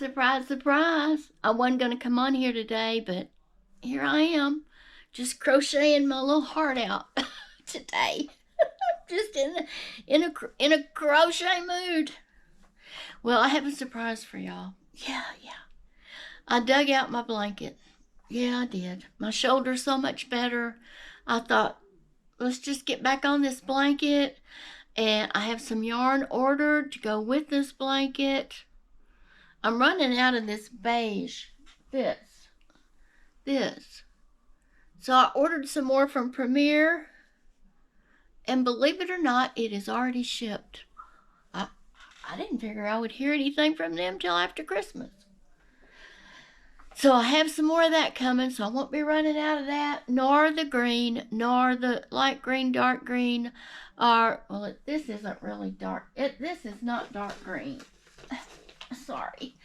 surprise, surprise. I wasn't going to come on here today, but here I am, just crocheting my little heart out today. Just in a crochet mood. Well, I have a surprise for y'all. Yeah. I dug out my blanket. Yeah, I did. My shoulder's so much better. I thought, let's just get back on this blanket. And I have some yarn ordered to go with this blanket. I'm running out of this beige. This. So I ordered some more from Premier. And believe it or not, it is already shipped. I didn't figure I would hear anything from them till after Christmas. So I have some more of that coming, so I won't be running out of that, nor the green, nor the light green, dark green, well, this isn't really dark. This is not dark green. Sorry.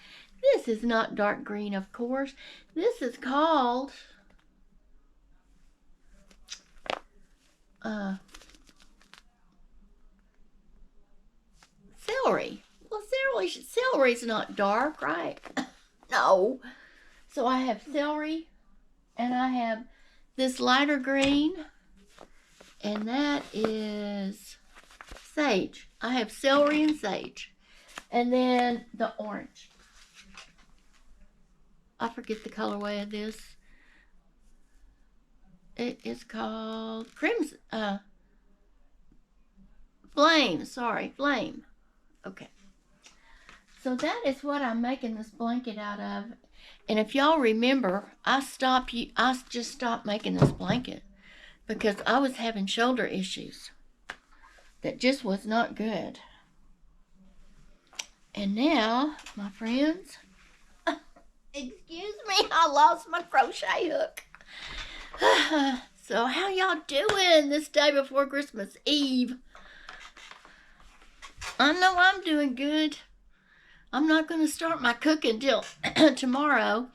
This is not dark green, of course. This is called celery. Well, celery's not dark, right? No. So I have celery, and I have this lighter green, and that is sage. I have celery and sage. And then the orange. I forget the colorway of this. It is called crimson, flame. Okay. So that is what I'm making this blanket out of. And if y'all remember, I just stopped making this blanket because I was having shoulder issues that just was not good. And now, my friends, excuse me, I lost my crochet hook. So how y'all doing this day before Christmas Eve? I know I'm doing good. I'm not going to start my cooking till tomorrow.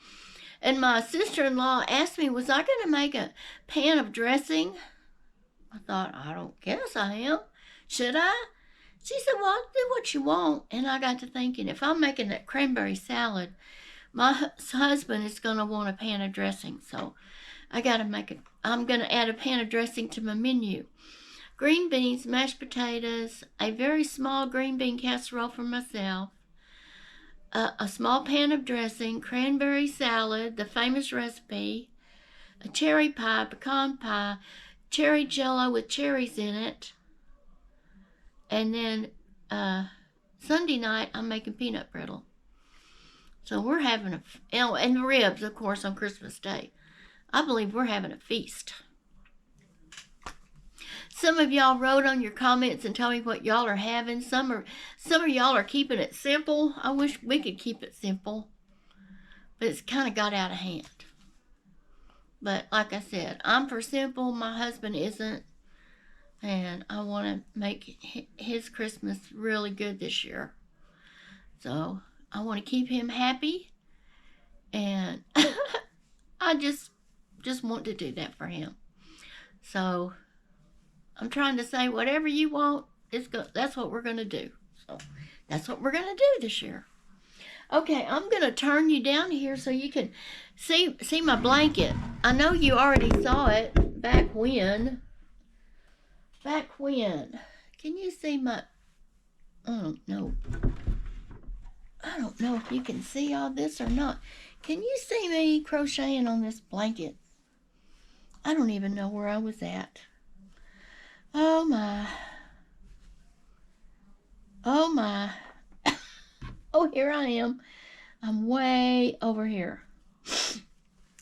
And my sister-in-law asked me, was I going to make a pan of dressing? I thought, I don't guess I am. Should I? She said, well, do what you want. And I got to thinking, if I'm making that cranberry salad, my husband is going to want a pan of dressing. So I got to make it. I'm going to add a pan of dressing to my menu. Green beans, mashed potatoes, a very small green bean casserole for myself, a small pan of dressing, cranberry salad, the famous recipe, a cherry pie, pecan pie, cherry jello with cherries in it, and then Sunday night I'm making peanut brittle. So we're having and the ribs, of course, on Christmas Day. I believe we're having a feast. Some of y'all wrote on your comments and tell me what y'all are having. Some of y'all are keeping it simple. I wish we could keep it simple, but it's kind of got out of hand. But like I said, I'm for simple. My husband isn't, and I want to make his Christmas really good this year. So I want to keep him happy, and I just want to do that for him. So I'm trying to say, whatever you want, that's what we're going to do. So that's what we're going to do this year. Okay, I'm going to turn you down here so you can see my blanket. I know you already saw it back when. Can you see my... I don't know if you can see all this or not. Can you see me crocheting on this blanket? I don't even know where I was at. Oh my. Oh, here I am. I'm way over here.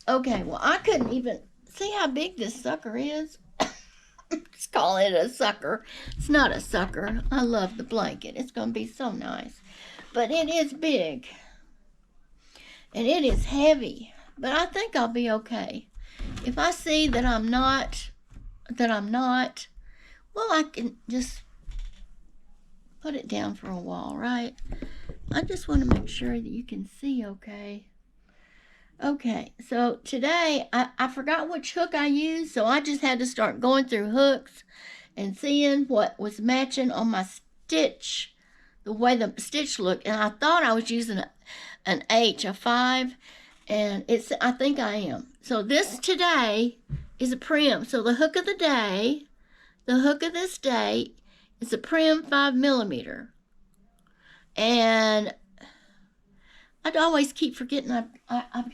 Okay, well, I couldn't even see how big this sucker is. Let's call it a sucker. It's not a sucker. I love the blanket. It's going to be so nice. But it is big. And it is heavy. But I think I'll be okay. If I see that I'm not, well, I can just put it down for a while, right? I just want to make sure that you can see okay. Okay, so today I forgot which hook I used, so I just had to start going through hooks and seeing what was matching on my stitch, the way the stitch looked. And I thought I was using an H, a 5, and I think I am. So this today is a prim. So the hook of the day, the hook of this day is a prim 5mm. And I'd always keep forgetting I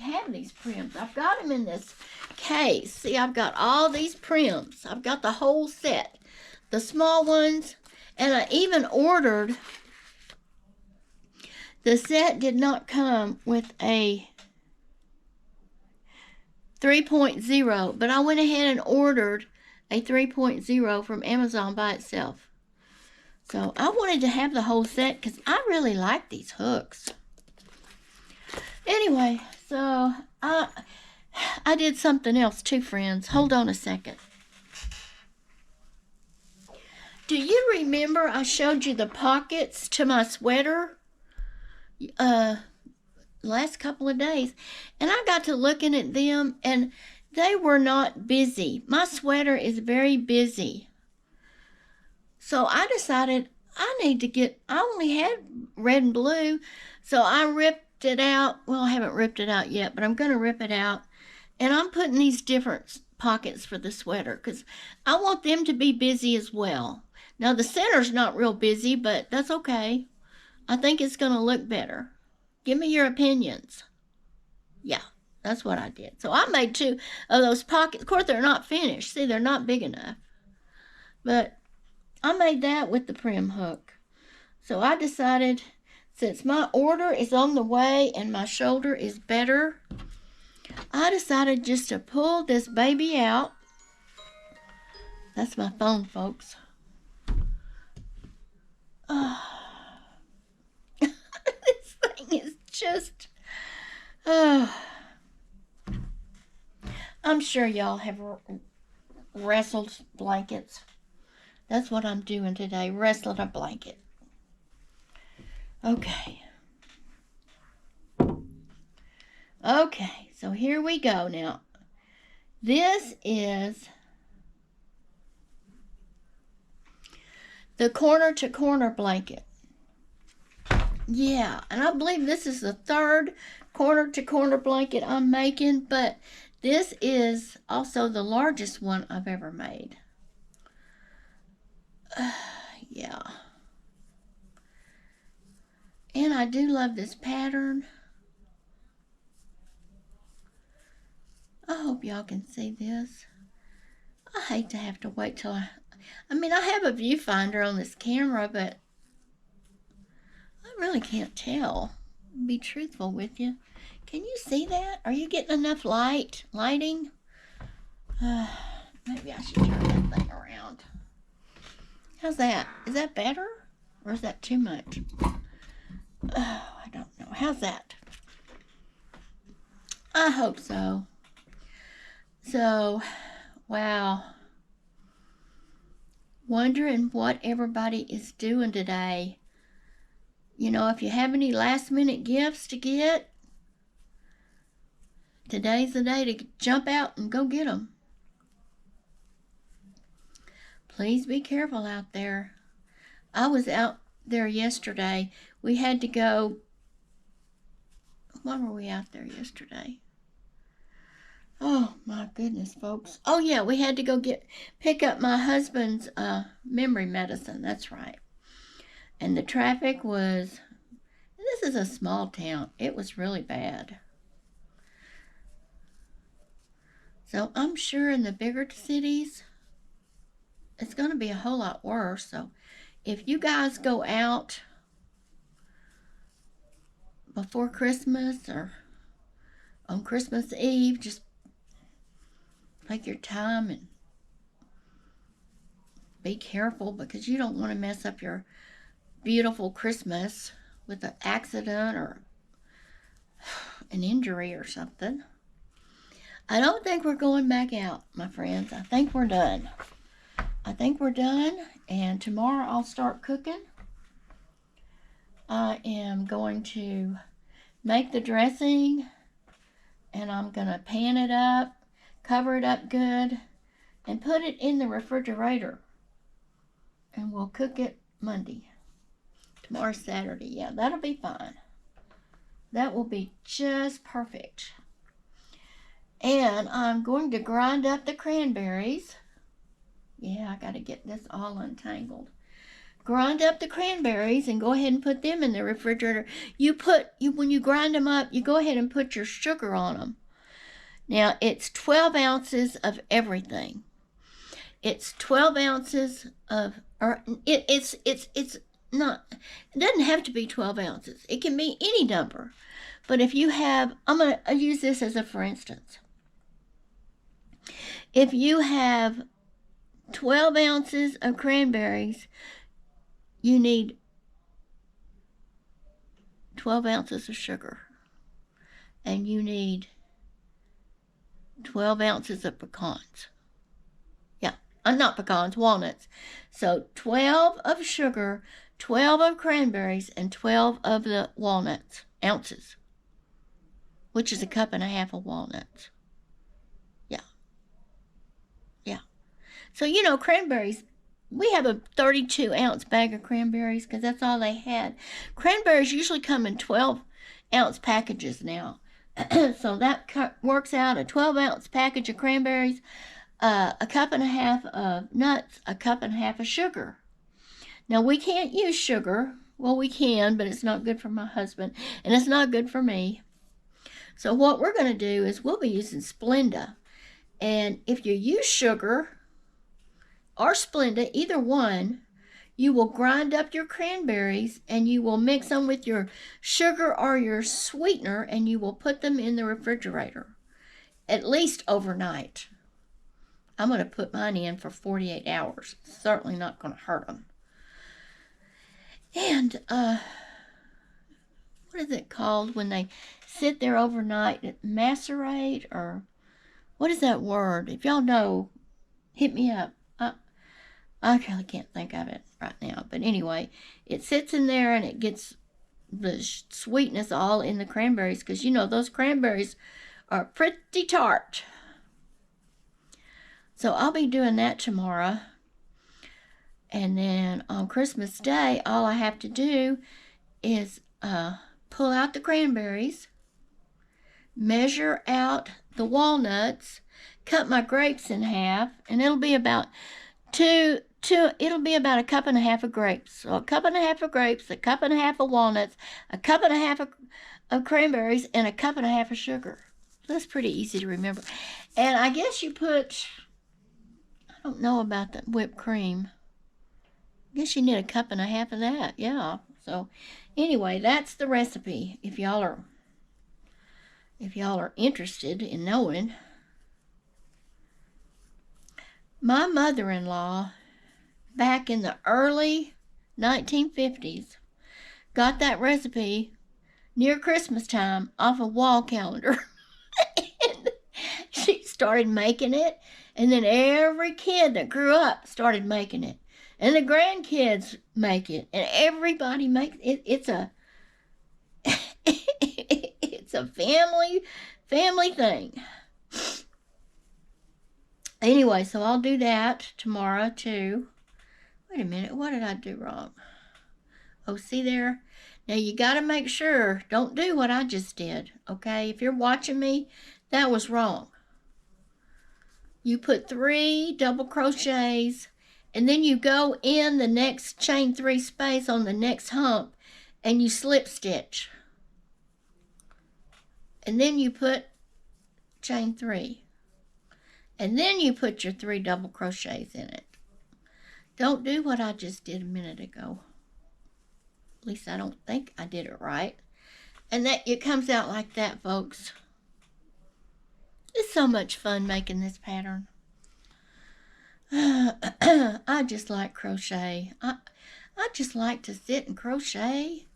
have these prims. I've got them in this case. See, I've got all these prims. I've got the whole set. The small ones. And I even ordered, the set did not come with a 3.0, but I went ahead and ordered a 3.0 from Amazon by itself. So I wanted to have the whole set because I really like these hooks. Anyway, so I did something else too, friends. Hold on a second. Do you remember I showed you the pockets to my sweater last couple of days? And I got to looking at them, and they were not busy. My sweater is very busy. So I decided I only had red and blue, so I ripped it out. Well, I haven't ripped it out yet, but I'm going to rip it out. And I'm putting these different pockets for the sweater because I want them to be busy as well. Now, the center's not real busy, but that's okay. I think it's going to look better. Give me your opinions. Yeah, that's what I did. So I made 2 of those pockets. Of course, they're not finished. See, they're not big enough. But I made that with the prim hook. So I decided, since my order is on the way and my shoulder is better, I decided just to pull this baby out. That's my phone, folks. This thing is just... I'm sure y'all have wrestled blankets. That's what I'm doing today, wrestling a blanket. Okay. Okay, so here we go now. This is the corner-to-corner blanket. Yeah, and I believe this is the 3rd corner-to-corner blanket I'm making, but this is also the largest one I've ever made. Yeah. And I do love this pattern. I hope y'all can see this. I hate to have to wait till I have a viewfinder on this camera, but I really can't tell. Be truthful with you. Can you see that? Are you getting enough lighting? Maybe I should turn that thing around. How's that? Is that better? Or is that too much? I don't know. How's that? I hope so. So, wow. Wondering what everybody is doing today. You know, if you have any last minute gifts to get, today's the day to jump out and go get them. Please be careful out there. I was out there yesterday. We had to go. Why were we out there yesterday? Oh my goodness, folks. Oh yeah, we had to go pick up my husband's memory medicine. That's right. And the traffic was, this is a small town. It was really bad. So I'm sure in the bigger cities, it's going to be a whole lot worse. So if you guys go out before Christmas or on Christmas Eve, just take your time and be careful, because you don't want to mess up your beautiful Christmas with an accident or an injury or something. I don't think we're going back out, my friends. I think we're done. And tomorrow I'll start cooking. I am going to make the dressing, and I'm going to pan it up, cover it up good, and put it in the refrigerator. And we'll cook it Monday. Tomorrow's Saturday. Yeah, that'll be fine. That will be just perfect. And I'm going to grind up the cranberries. Yeah, I got to get this all untangled. Grind up the cranberries and go ahead and put them in the refrigerator. When you grind them up, you go ahead and put your sugar on them. Now, it's 12 ounces of everything. It's 12 ounces of, or it's not, it doesn't have to be 12 ounces. It can be any number. But if you have, I'm going to use this as a for instance. If you have 12 ounces of cranberries, you need 12 ounces of sugar. And you need 12 ounces of pecans. Yeah, not pecans, walnuts. So 12 of sugar, 12 of cranberries, and 12 of the walnuts, ounces, which is a cup and a half of walnuts. Yeah. So, cranberries, we have a 32-ounce bag of cranberries because that's all they had. Cranberries usually come in 12-ounce packages now. So that works out a 12-ounce package of cranberries, a cup and a half of nuts, a cup and a half of sugar. Now, we can't use sugar. Well, we can, but it's not good for my husband, and it's not good for me. So what we're going to do is we'll be using Splenda. And if you use sugar or Splenda, either one, you will grind up your cranberries and you will mix them with your sugar or your sweetener and you will put them in the refrigerator, at least overnight. I'm going to put mine in for 48 hours. It's certainly not going to hurt them. And, what is it called when they sit there overnight? Macerate, or what is that word? If y'all know, hit me up. I really can't think of it right now. But anyway, it sits in there and it gets the sweetness all in the cranberries because, those cranberries are pretty tart. So I'll be doing that tomorrow. And then on Christmas Day, all I have to do is pull out the cranberries, measure out the walnuts, cut my grapes in half, and it'll be about a cup and a half of grapes. So a cup and a half of grapes, a cup and a half of walnuts, a cup and a half of cranberries, and a cup and a half of sugar. So that's pretty easy to remember. And I guess you put, I don't know about the whipped cream. I guess you need a cup and a half of that. Yeah. So anyway, that's the recipe. If y'all are interested in knowing. My mother-in-law, back in the early 1950s, got that recipe near Christmas time off a wall calendar. And she started making it, and then every kid that grew up started making it. And the grandkids make it, and everybody makes it. It's a family thing. Anyway, so I'll do that tomorrow too. Wait a minute, what did I do wrong? Oh, see there? Now you got to make sure, don't do what I just did, okay? If you're watching me, that was wrong. You put 3 double crochets, and then you go in the next chain 3 space on the next hump, and you slip stitch. And then you put chain 3. And then you put your 3 double crochets in it. Don't do what I just did a minute ago. At least I don't think I did it right. And that it comes out like that, folks. It's so much fun making this pattern. I just like crochet. I just like to sit and crochet.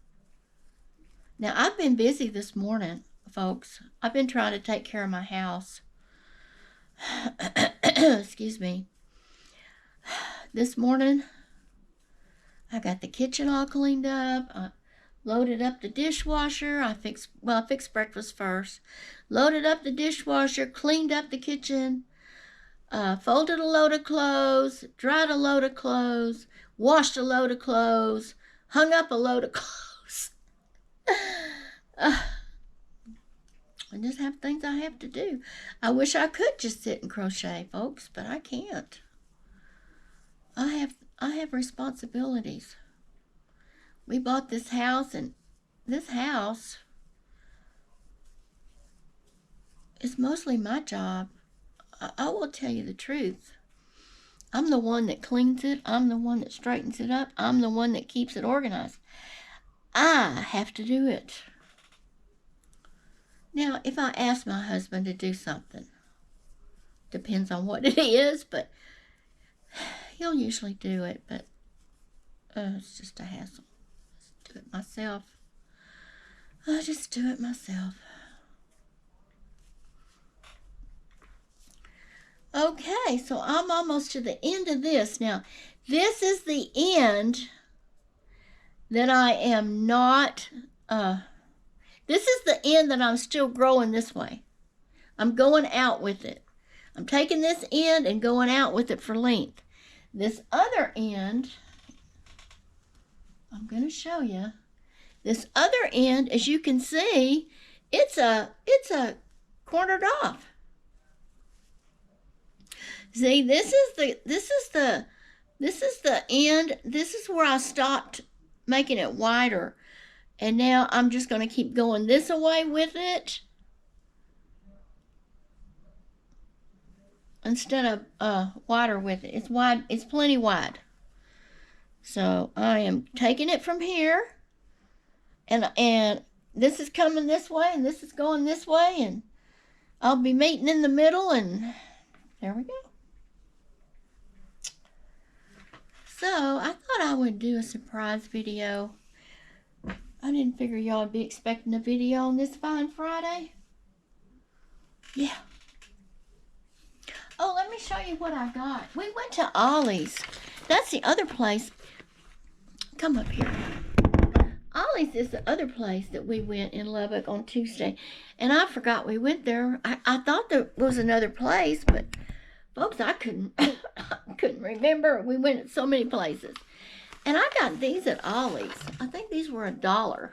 Now, I've been busy this morning, folks. I've been trying to take care of my house. Excuse me. This morning, I got the kitchen all cleaned up. I loaded up the dishwasher. I fixed breakfast first. Loaded up the dishwasher, cleaned up the kitchen, folded a load of clothes, dried a load of clothes, washed a load of clothes, hung up a load of clothes. I just have things I have to do. I wish I could just sit and crochet, folks, but I can't. I have responsibilities. We bought this house, and this house is mostly my job. I will tell you the truth. I'm the one that cleans it. I'm the one that straightens it up. I'm the one that keeps it organized. I have to do it. Now, if I ask my husband to do something, depends on what it is, but he'll usually do it, but it's just a hassle. Just do it myself. I just do it myself. Okay, so I'm almost to the end of this. Now, this is the end that I am not, this is the end that I'm still growing this way. I'm going out with it. I'm taking this end and going out with it for length. This other end, I'm going to show you. This other end, as you can see, it's a cornered off. See, this is the end. This is where I stopped making it wider. And now I'm just going to keep going this way with it. Instead of wider with it. It's wide. It's plenty wide. So I am taking it from here. And this is coming this way. And this is going this way. And I'll be meeting in the middle. And there we go. So I thought I would do a surprise video. I didn't figure y'all would be expecting a video on this fine Friday. Yeah. Oh, let me show you what I got. We went to Ollie's. That's the other place. Come up here. Ollie's is the other place that we went in Lubbock on Tuesday. And I forgot we went there. I thought there was another place, but folks, I couldn't remember. We went to so many places. And I got these at Ollie's. I think these were $1.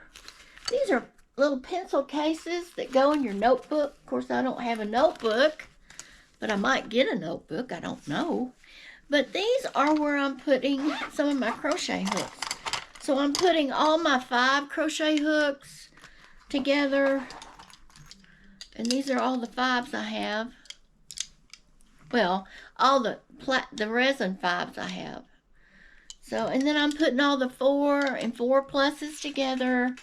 These are little pencil cases that go in your notebook. Of course, I don't have a notebook, but I might get a notebook. I don't know. But these are where I'm putting some of my crochet hooks. So I'm putting all my 5 crochet hooks together. And these are all the 5s I have. Well, all the resin 5s I have. So, and then I'm putting all the 4 and 4 pluses together.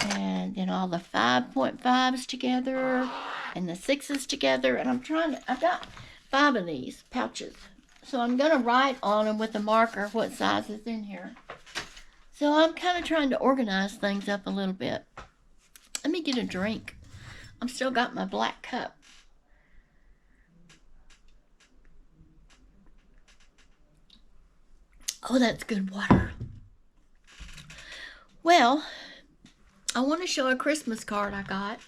And then all the 5.5s together. And the 6s together. And I've got 5 of these pouches. So I'm going to write on them with a marker what size is in here. So I'm kind of trying to organize things up a little bit. Let me get a drink. I've still got my black cup. Oh, that's good water. Well, I want to show a Christmas card I got.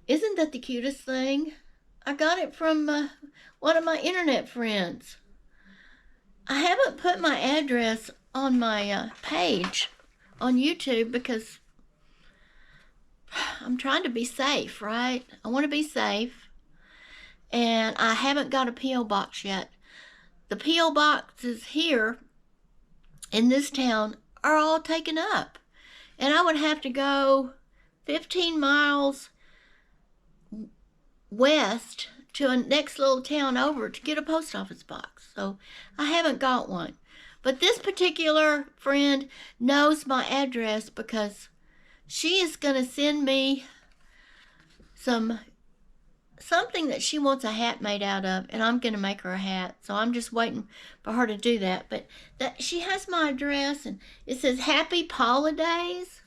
Isn't that the cutest thing? I got it from one of my internet friends. I haven't put my address on my page on YouTube because I'm trying to be safe, right? I want to be safe. And I haven't got a P.O. box yet. The P.O. boxes here in this town are all taken up. And I would have to go 15 miles west to a next little town over to get a post office box. So I haven't got one. But this particular friend knows my address because she is going to send me something that she wants a hat made out of, and I'm going to make her a hat. So I'm just waiting for her to do that. But she has my address, and it says Happy Holidays.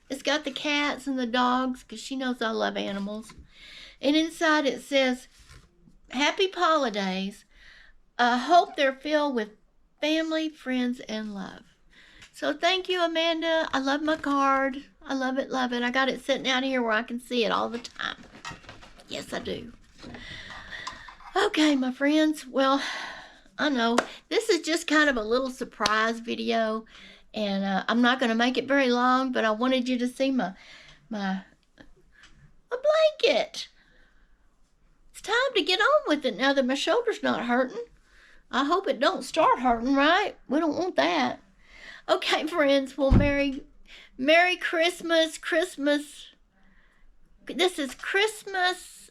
It's got the cats and the dogs because she knows I love animals. And inside it says, Happy Holidays. I hope they're filled with family, friends, and love. So thank you, Amanda. I love my card. I love it, love it. I got it sitting out here where I can see it all the time. Yes, I do. Okay, my friends. Well, I know this is just kind of a little surprise video. And I'm not going to make it very long, but I wanted you to see my a blanket. It's time to get on with it now that my shoulder's not hurting. I hope it don't start hurting, right? We don't want that. Okay, friends. Well, Merry Christmas. This is Christmas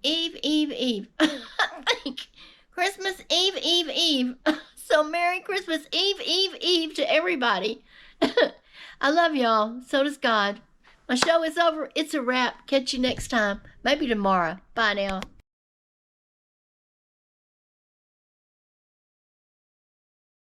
Eve. I think Christmas Eve. So Merry Christmas Eve to everybody. I love y'all. So does God. My show is over. It's a wrap. Catch you next time. Maybe tomorrow. Bye now.